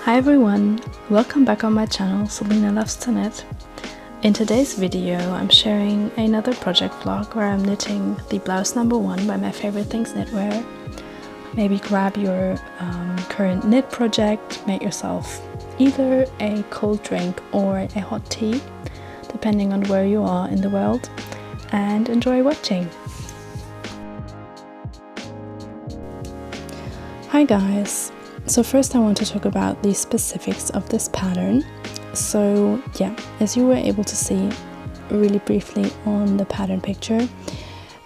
Hi everyone, welcome back on my channel, Selena Loves to Knit. In today's video I'm sharing another project vlog where I'm knitting the blouse number 1 by My Favorite Things Knitwear. Maybe grab your current knit project, make yourself either a cold drink or a hot tea, depending on where you are in the world, and enjoy watching. Hi guys! So first I want to talk about the specifics of this pattern. So yeah, as you were able to see really briefly on the pattern picture,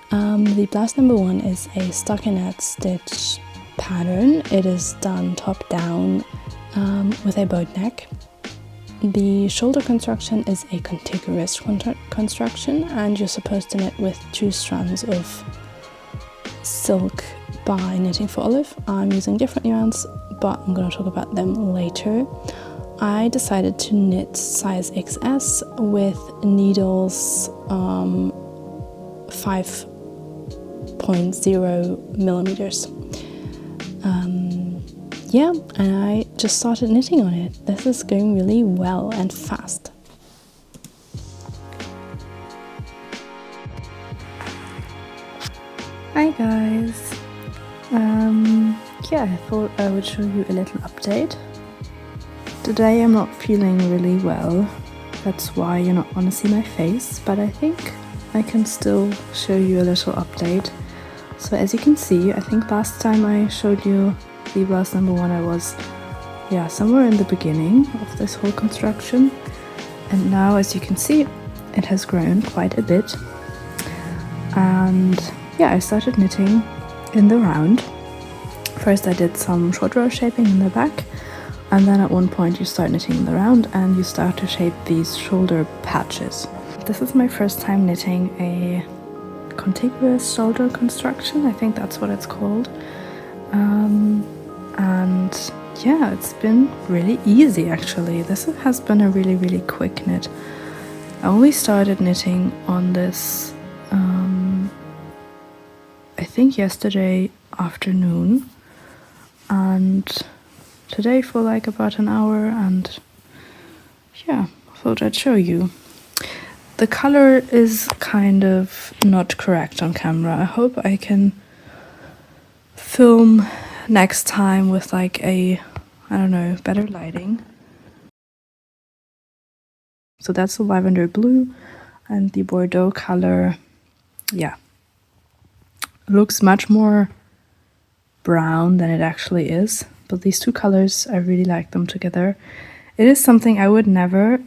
the blouse number 1 is a stockinette stitch pattern. It is done top down with a boat neck. The shoulder construction is a contiguous construction, and you're supposed to knit with 2 strands of silk by Knitting for Olive. I'm using different yarns, but I'm going to talk about them later. I decided to knit size XS with needles 5.0 millimeters. Yeah, and I just started knitting on it. This is going really well and fast. Hi guys! Yeah, I thought I would show you a little update. Today I'm not feeling really well, that's why you're not going to see my face, but I think I can still show you a little update. So as you can see, I think last time I showed you the blouse number 1 I was somewhere in the beginning of this whole construction, and now as you can see it has grown quite a bit. And yeah, I started knitting in the round. First I did some short row shaping in the back, and then at one point you start knitting in the round and you start to shape these shoulder patches. This is my first time knitting a contiguous shoulder construction, I think that's what it's called. And yeah, it's been really easy actually. This has been a really quick knit. I only started knitting on this I think yesterday afternoon, and today for like about an hour, and yeah, I thought I'd show you. The color is kind of not correct on camera. I hope I can film next time with like a, I don't know, better lighting. So that's the lavender blue, and the Bordeaux color, yeah, looks much more brown than it actually is. But these two colors, I really like them together. It is something I would have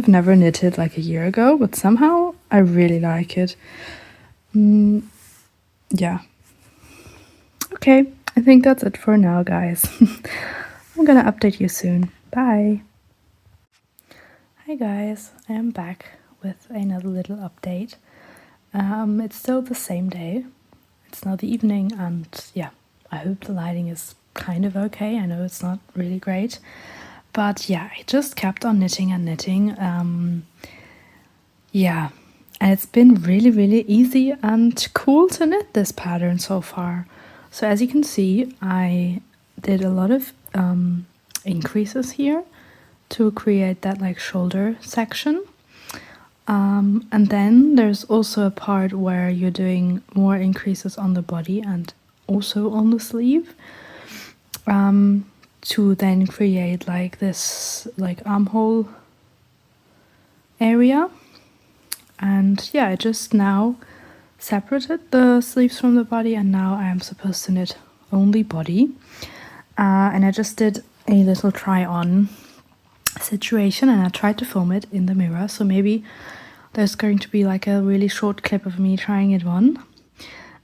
never knitted like a year ago, but somehow I really like it. Yeah. Okay, I think that's it for now, guys. I'm gonna update you soon. Bye! Hi guys, I am back with another little update. It's still the same day. It's now the evening, and yeah, I hope the lighting is kind of okay. I know it's not really great, but yeah, I just kept on knitting and knitting. Yeah, and it's been really easy and cool to knit this pattern so far. So as you can see, I did a lot of increases here to create that like shoulder section. And then there's also a part where you're doing more increases on the body and also on the sleeve, to then create like this like armhole area. And yeah, I just now separated the sleeves from the body, and now I am supposed to knit only body. And I just did a little try on situation, and I tried to film it in the mirror, so maybe there's going to be like a really short clip of me trying it on.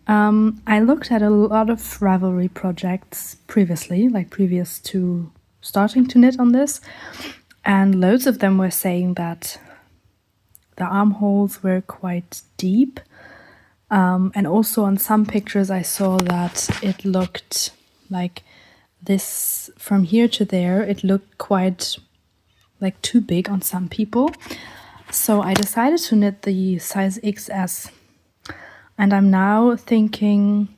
I looked at a lot of Ravelry projects previously, like previous to starting to knit on this, and loads of them were saying that the armholes were quite deep, and also on some pictures I saw that it looked like this from here to there, it looked quite like too big on some people. So I decided to knit the size XS, and I'm now thinking,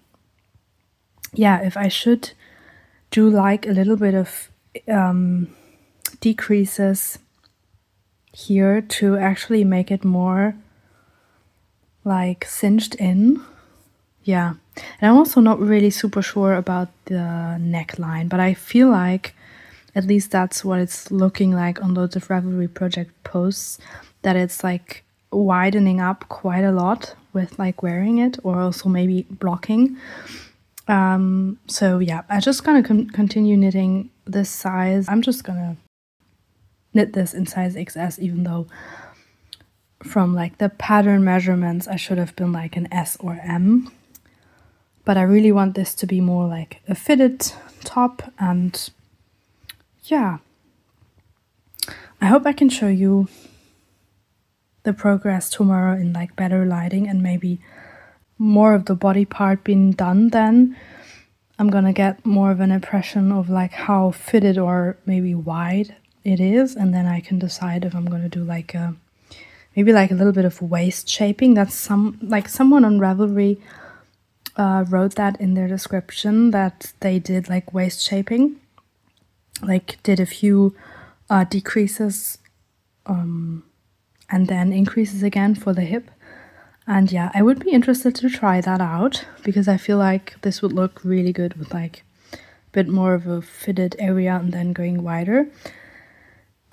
yeah, if I should do like a little bit of decreases here to actually make it more like cinched in. Yeah, and I'm also not really super sure about the neckline, but I feel like at least that's what it's looking like on loads of Ravelry project posts, that it's like widening up quite a lot with like wearing it, or also maybe blocking. So yeah, I'm just gonna continue knitting this size. I'm just gonna knit this in size XS, even though from like the pattern measurements I should have been like an S or M. But I really want this to be more like a fitted top, and yeah, I hope I can show you the progress tomorrow in like better lighting and maybe more of the body part being done. Then I'm gonna get more of an impression of like how fitted or maybe wide it is, and then I can decide if I'm gonna do like a maybe like a little bit of waist shaping. That's someone on Ravelry wrote that in their description, that they did like waist shaping, like did a few decreases and then increases again for the hip. And yeah, I would be interested to try that out, because I feel like this would look really good with like a bit more of a fitted area and then going wider.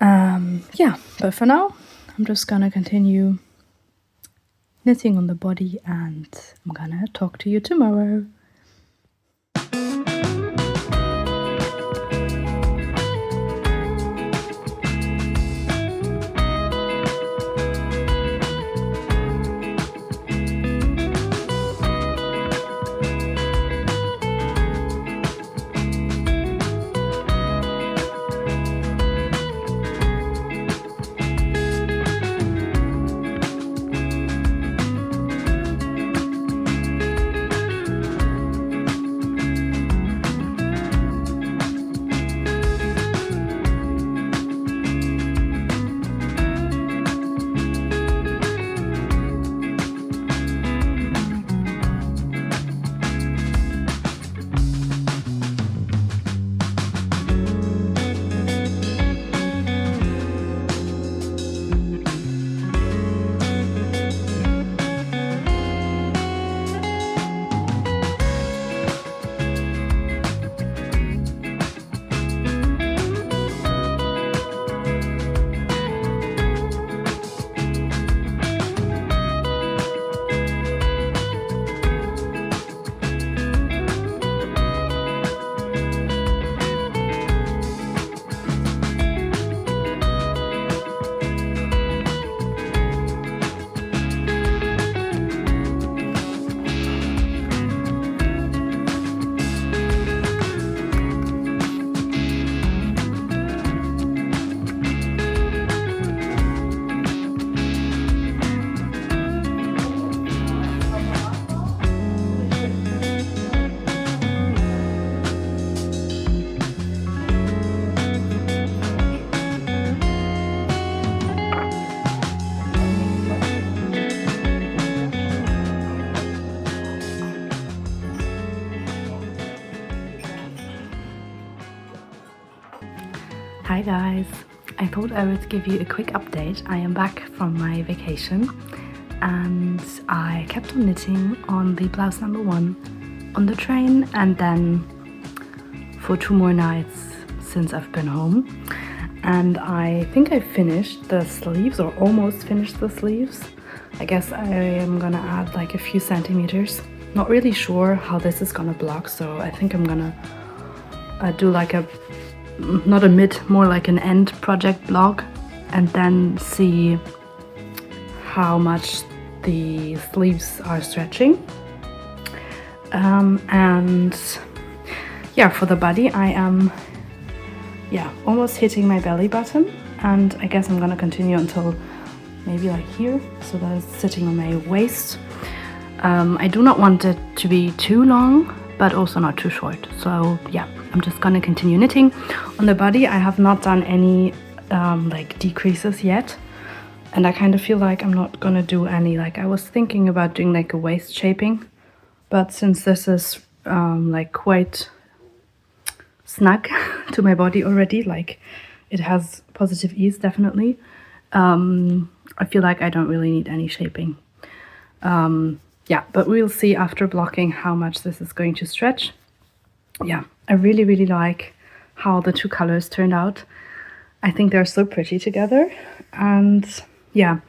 Yeah, but for now I'm just gonna continue knitting on the body, and I'm gonna talk to you tomorrow. Hi guys, I thought I would give you a quick update. I am back from my vacation and I kept on knitting on the blouse number 1 on the train, and then for 2 more nights since I've been home. And I think I finished the sleeves, or almost finished the sleeves. I guess I am gonna add like a few centimeters. Not really sure how this is gonna block, so I think I'm gonna do like a not a mid, more like an end project block, and then see how much the sleeves are stretching. And yeah, for the body I am almost hitting my belly button, and I guess I'm gonna continue until maybe like here, so that it's sitting on my waist. I do not want it to be too long, but also not too short. So yeah, I'm just gonna continue knitting. On the body I have not done any like decreases yet, and I kind of feel like I'm not gonna do any. Like I was thinking about doing like a waist shaping, but since this is like quite snug to my body already. Like, it has positive ease, definitely. I feel like I don't really need any shaping. Yeah, but we'll see after blocking how much this is going to stretch. Yeah, I really, really like how the two colors turned out. I think they're so pretty together. And yeah,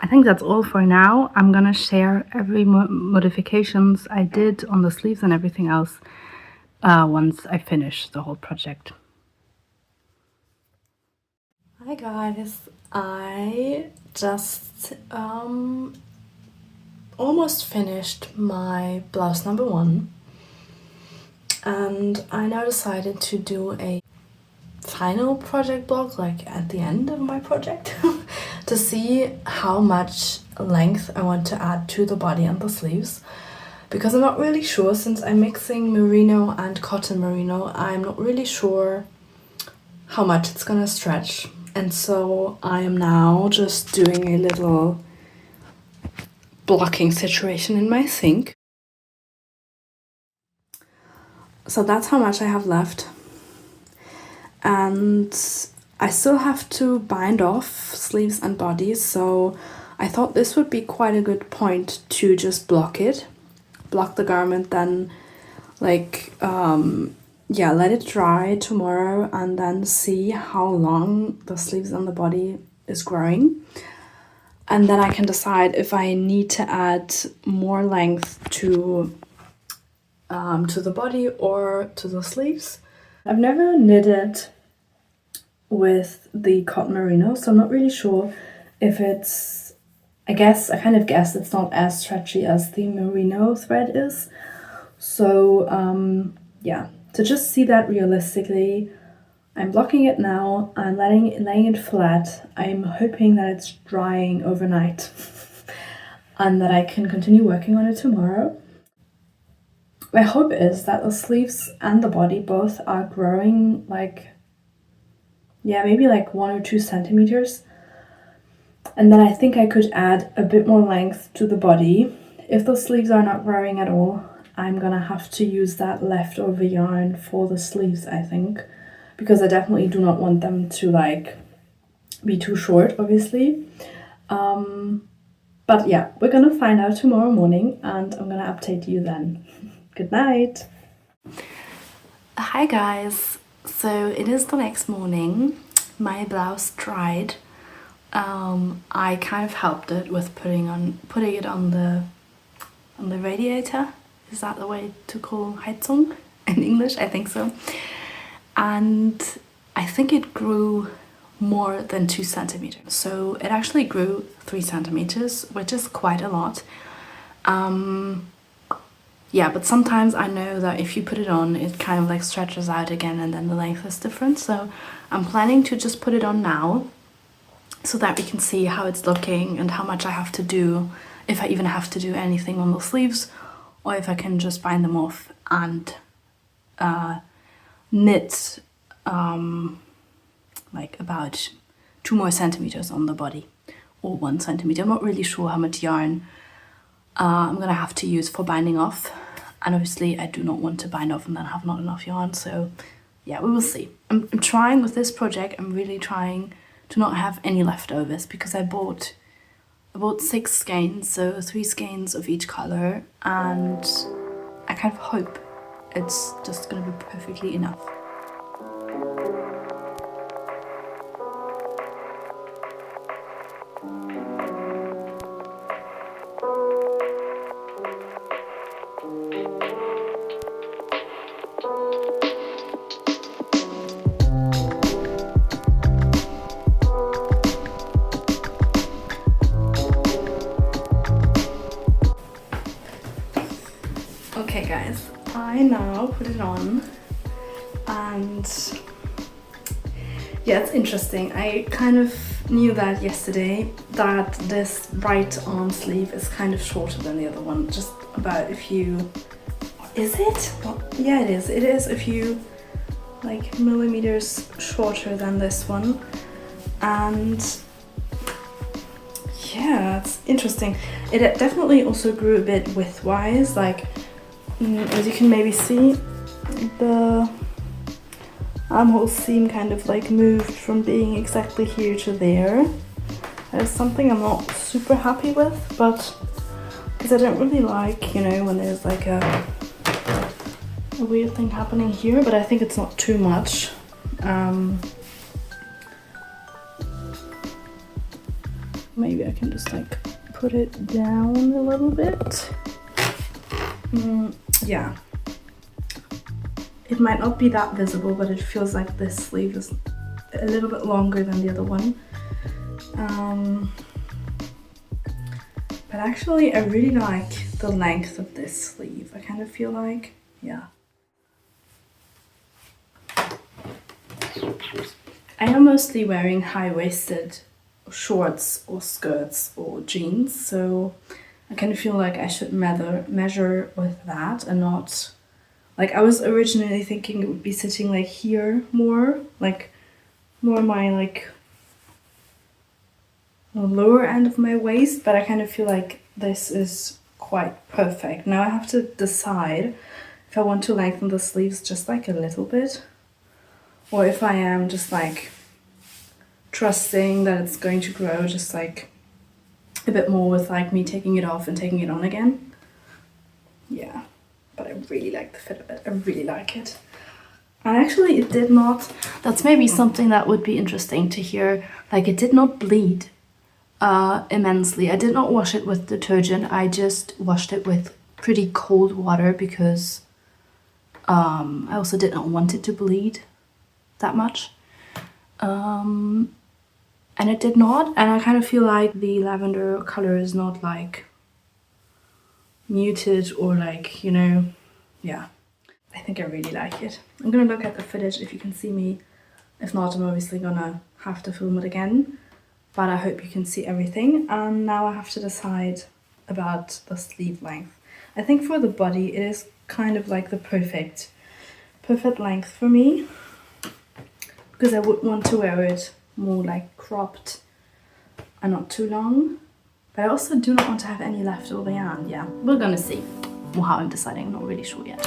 I think that's all for now. I'm gonna share every modifications I did on the sleeves and everything else once I finish the whole project. Hi guys, I just almost finished my blouse number 1, and I now decided to do a final project blog, like at the end of my project, to see how much length I want to add to the body and the sleeves, because I'm not really sure. Since I'm mixing merino and cotton merino, I'm not really sure how much it's gonna stretch, and so I am now just doing a little blocking situation in my sink. So that's how much I have left, and I still have to bind off sleeves and bodies, so I thought this would be quite a good point to just block the garment, then like yeah, let it dry tomorrow and then see how long the sleeves and the body is growing, and then I can decide if I need to add more length to the body or to the sleeves. I've never knitted with the cotton merino, so I'm not really sure if it's, I kind of guess it's not as stretchy as the merino thread is. So yeah, to just see that realistically, I'm blocking it now, I'm laying it flat. I'm hoping that it's drying overnight and that I can continue working on it tomorrow. My hope is that the sleeves and the body both are growing like, yeah, maybe like 1 or 2 centimeters. And then I think I could add a bit more length to the body. If the sleeves are not growing at all, I'm gonna have to use that leftover yarn for the sleeves, I think, because I definitely do not want them to like be too short, obviously. But yeah, we're gonna find out tomorrow morning, and I'm gonna update you then. Good night. Hi guys, so it is the next morning. My blouse dried. I kind of helped it with putting it on the radiator. Is that the way to call Heizung in English? I think so. And I think it grew more than 2 centimeters. So it actually grew 3 centimeters, which is quite a lot. Yeah, but sometimes I know that if you put it on, it kind of like stretches out again and then the length is different. So I'm planning to just put it on now so that we can see how it's looking and how much I have to do, if I even have to do anything on the sleeves, or if I can just bind them off and knit like about 2 more centimeters on the body, or 1 centimeter. I'm not really sure how much yarn I'm gonna have to use for binding off, and obviously I do not want to bind off and then have not enough yarn, so yeah, we will see. I'm trying with this project, I'm really trying to not have any leftovers, because I bought 6 skeins, so 3 skeins of each color, and I kind of hope it's just gonna be perfectly enough. Okay guys, I now put it on, and yeah, it's interesting. I kind of knew that yesterday, that this right arm sleeve is kind of shorter than the other one, just about a few, is it? Well, yeah, it is. It is a few like millimeters shorter than this one, and yeah, it's interesting. It definitely also grew a bit width-wise, like as you can maybe see, the armhole seam kind of like moved from being exactly here to there. That is something I'm not super happy with, but because I don't really like, you know, when there's like a weird thing happening here, but I think it's not too much. Maybe I can just like put it down a little bit. Yeah. It might not be that visible, but it feels like this sleeve is a little bit longer than the other one. But actually I really like the length of this sleeve. I kind of feel like, yeah. I am mostly wearing high-waisted shorts or skirts or jeans, so I kind of feel like I should measure with that and not, like I was originally thinking it would be sitting like here more, like more my like lower end of my waist, but I kind of feel like this is quite perfect. Now I have to decide if I want to lengthen the sleeves just like a little bit, or if I am just like trusting that it's going to grow just like a bit more with like me taking it off and taking it on again. Yeah, but I really like the fit of it. I really like it. And actually it did not, that's maybe something that would be interesting to hear, like it did not bleed immensely. I did not wash it with detergent. I just washed it with pretty cold water because I also did not want it to bleed that much. And it did not, and I kind of feel like the lavender color is not like muted or like, you know, yeah. I think I really like it. I'm gonna look at the footage if you can see me. If not, I'm obviously gonna have to film it again, but I hope you can see everything. And now I have to decide about the sleeve length. I think for the body, it is kind of like the perfect length for me, because I would want to wear it more like cropped and not too long, but I also do not want to have any leftover yarn. Yeah, we're gonna see. Well, how I'm deciding, I'm not really sure yet.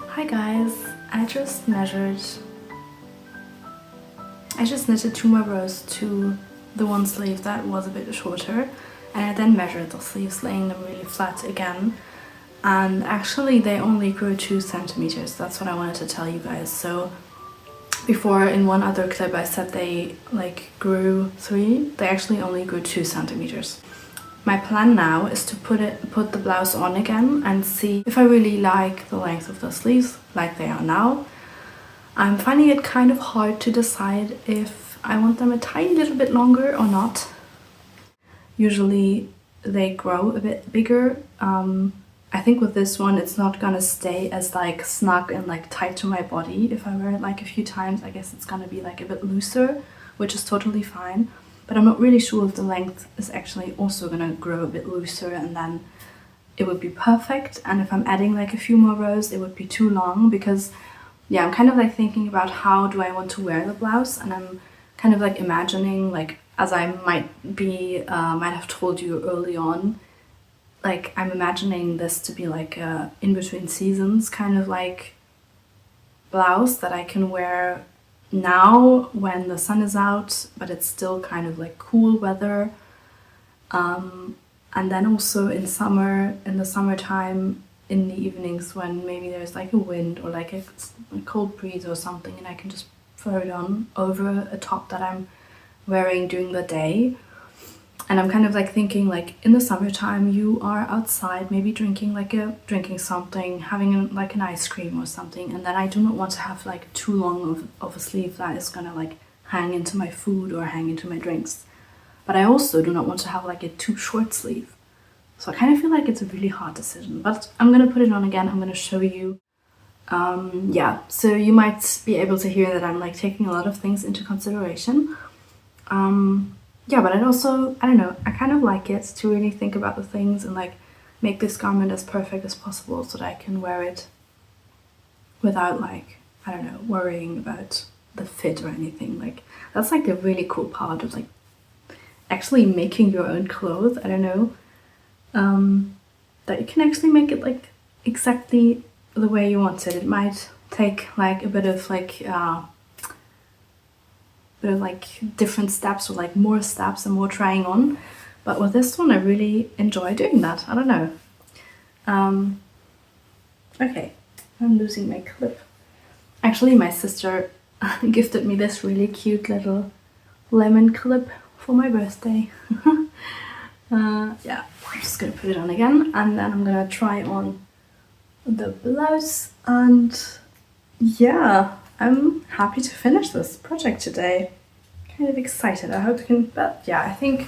Hi guys, I just knitted 2 more rows to the one sleeve that was a bit shorter, and I then measured the sleeves, laying them really flat again, and actually they only grew 2 centimeters. That's what I wanted to tell you guys. So before in one other clip I said they like grew 3, they actually only grew 2 centimeters. My plan now is to put the blouse on again and see if I really like the length of the sleeves like they are now. I'm finding it kind of hard to decide if I want them a tiny little bit longer or not. Usually they grow a bit bigger. I think with this one it's not gonna stay as like snug and like tight to my body. If I wear it like a few times, I guess it's gonna be like a bit looser, which is totally fine. But I'm not really sure if the length is actually also gonna grow a bit looser and then it would be perfect. And if I'm adding like a few more rows, it would be too long, because yeah, I'm kind of like thinking about how do I want to wear the blouse, and I'm kind of like imagining, like as I might have told you early on, like I'm imagining this to be like a in between seasons kind of like blouse that I can wear now when the sun is out, but it's still kind of like cool weather. And then also in summer, in the summertime, in the evenings when maybe there's like a wind or like a cold breeze or something, and I can just throw it on over a top that I'm wearing during the day. And I'm kind of like thinking, like in the summertime you are outside maybe drinking something, having like an ice cream or something, and then I do not want to have like too long of a sleeve that is gonna like hang into my food or hang into my drinks. But I also do not want to have like a too short sleeve. So I kind of feel like it's a really hard decision, but I'm gonna put it on again. I'm gonna show you. Yeah, so you might be able to hear that I'm like taking a lot of things into consideration. Yeah, but it also, I don't know, I kind of like it to really think about the things and like make this garment as perfect as possible so that I can wear it without like, I don't know, worrying about the fit or anything. Like that's like the really cool part of like actually making your own clothes. I don't know, that you can actually make it like exactly the way you want it. It might take like a bit of like different steps or like more steps and more trying on, but with this one I really enjoy doing that. I don't know. Okay, I'm losing my clip. Actually, my sister gifted me this really cute little lemon clip for my birthday. Yeah, I'm just gonna put it on again, and then I'm gonna try on the blouse, and yeah, I'm happy to finish this project today. Kind of excited. I hope I can, but yeah, I think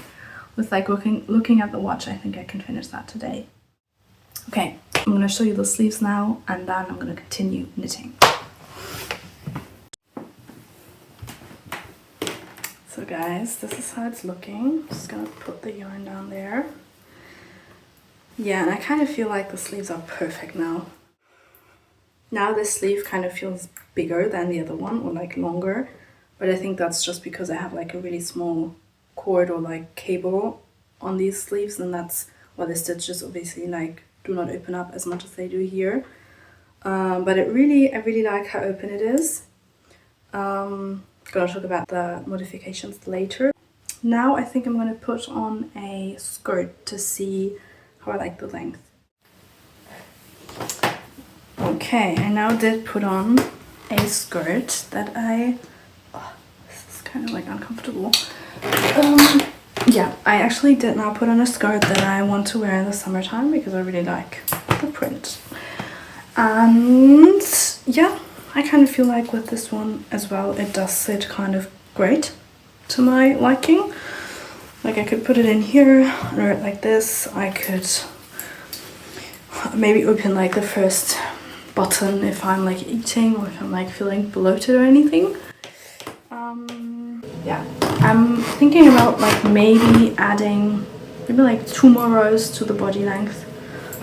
with like looking at the watch, I think I can finish that today. Okay, I'm gonna show you the sleeves now, and then I'm gonna continue knitting. So guys, this is how it's looking. Just gonna put the yarn down there. Yeah, and I kind of feel like the sleeves are perfect now. Now this sleeve kind of feels bigger than the other one, or like longer, but I think that's just because I have like a really small cord or like cable on these sleeves, and that's why the stitches obviously like do not open up as much as they do here. But I really like how open it is. Gonna talk about the modifications later. Now I think I'm gonna put on a skirt to see how I like the length. Okay, I now did put on a skirt that this is kind of like uncomfortable. Yeah, I actually did now put on a skirt that I want to wear in the summertime because I really like the print. And yeah, I kind of feel like with this one as well, it does sit kind of great to my liking. Like I could put it in here, wear it like this. I could maybe open like the first button if I'm like eating or if I'm like feeling bloated or anything. Yeah, I'm thinking about like maybe adding maybe like 2 more rows to the body length,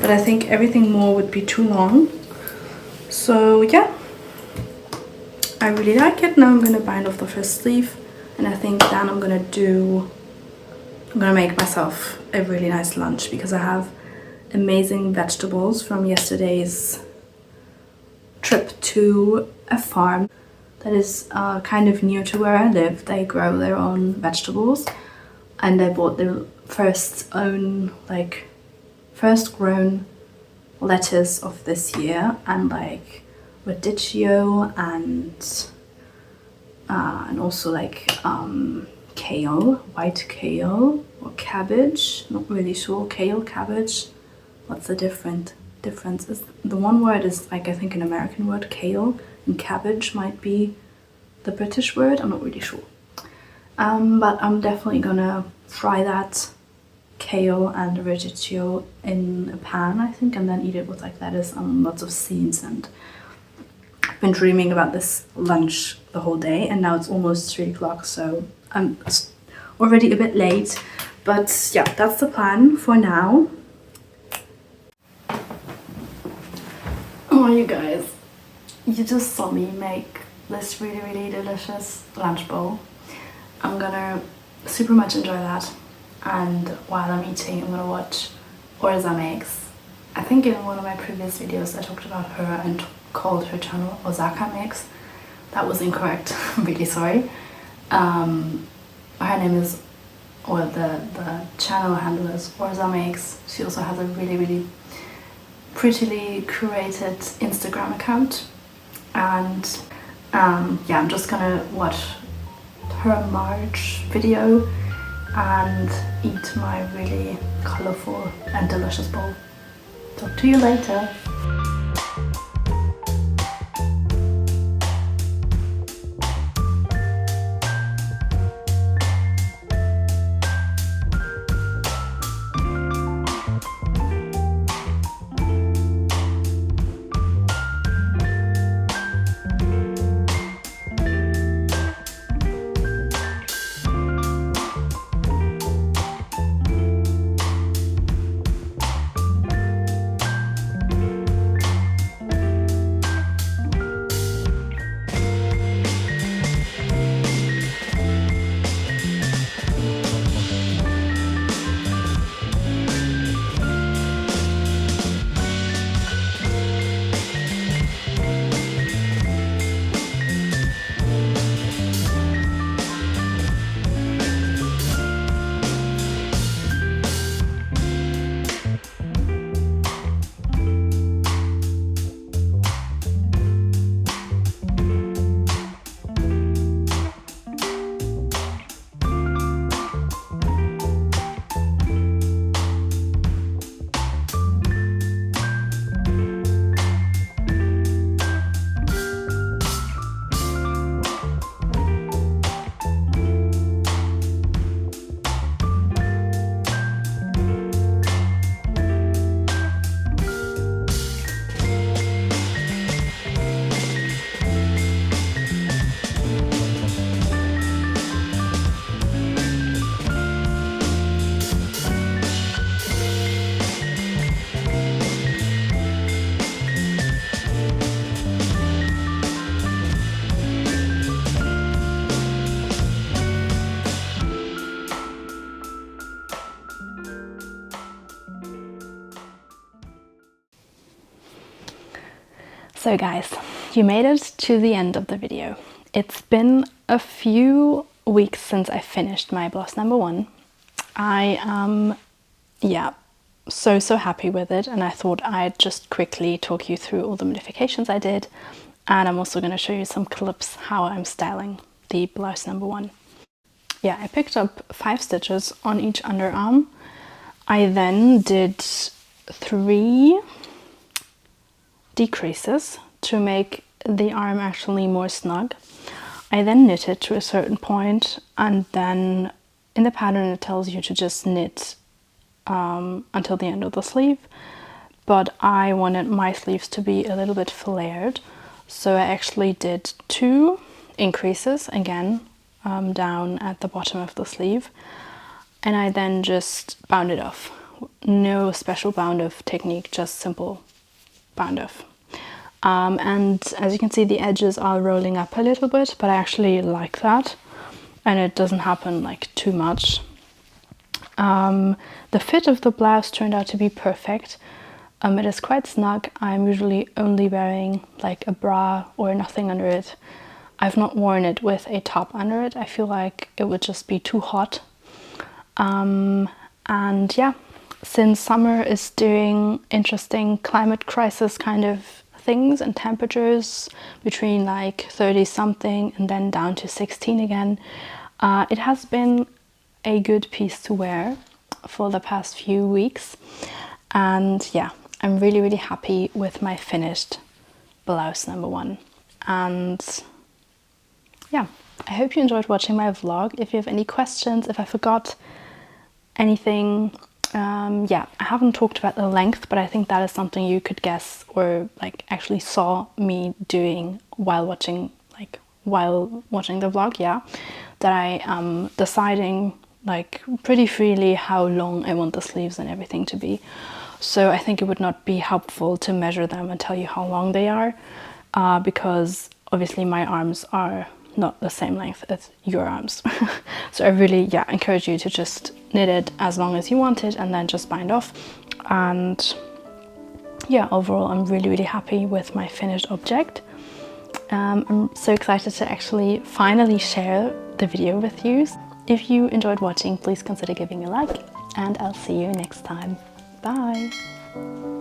but I think everything more would be too long. So yeah, I really like it. Now I'm gonna bind off the first sleeve, and I think then I'm gonna make myself a really nice lunch because I have amazing vegetables from yesterday's trip to a farm that is kind of near to where I live. They grow their own vegetables, and they bought their first grown lettuce of this year, and like radicchio and also like kale, white kale or cabbage, not really sure. Kale, cabbage, what's the difference? Is the one word is like I think an American word, kale, and cabbage might be the British word. I'm not really sure. But I'm definitely gonna fry that kale and radicchio in a pan, I think, and then eat it with like lettuce and lots of seeds. And I've been dreaming about this lunch the whole day, and now it's almost 3 o'clock, so I'm already a bit late. But yeah, that's the plan for now. Oh, you guys, you just saw me make this really delicious lunch bowl. I'm gonna super much enjoy that, and while I'm eating I'm gonna watch Orza Makes. I think in one of my previous videos I talked about her and called her channel Osaka Makes, that was incorrect. I'm really sorry. Her name is, or the channel handle is Orzamix. She also has a really prettily curated Instagram account, and yeah, I'm just gonna watch her March video and eat my really colourful and delicious bowl. Talk to you later. So guys, you made it to the end of the video. It's been a few weeks since I finished my blouse number 1. I am, yeah, so happy with it, and I thought I'd just quickly talk you through all the modifications I did, and I'm also going to show you some clips how I'm styling the blouse number 1. Yeah, I picked up 5 stitches on each underarm. I then did 3 decreases to make the arm actually more snug. I then knitted to a certain point, and then in the pattern it tells you to just knit until the end of the sleeve, but I wanted my sleeves to be a little bit flared, so I actually did 2 increases again down at the bottom of the sleeve, and I then just bound it off. No special bound off technique, just simple bound off. And as you can see, the edges are rolling up a little bit, but I actually like that, and it doesn't happen like too much. The fit of the blouse turned out to be perfect. It is quite snug. I'm usually only wearing like a bra or nothing under it. I've not worn it with a top under it. I feel like it would just be too hot. And yeah, since summer is doing interesting climate crisis kind of things and temperatures between like 30 something and then down to 16 again, it has been a good piece to wear for the past few weeks, and yeah, I'm really happy with my finished blouse number 1. And yeah, I hope you enjoyed watching my vlog. If you have any questions, if I forgot anything, yeah, I haven't talked about the length, but I think that is something you could guess or like actually saw me doing while watching the vlog. Yeah, that I am deciding like pretty freely how long I want the sleeves and everything to be. So I think it would not be helpful to measure them and tell you how long they are, because obviously my arms are not the same length as your arms. So I really, yeah, encourage you to just knit it as long as you want it and then just bind off. And yeah, overall I'm really happy with my finished object. I'm so excited to actually finally share the video with you. If you enjoyed watching, please consider giving a like, and I'll see you next time. Bye!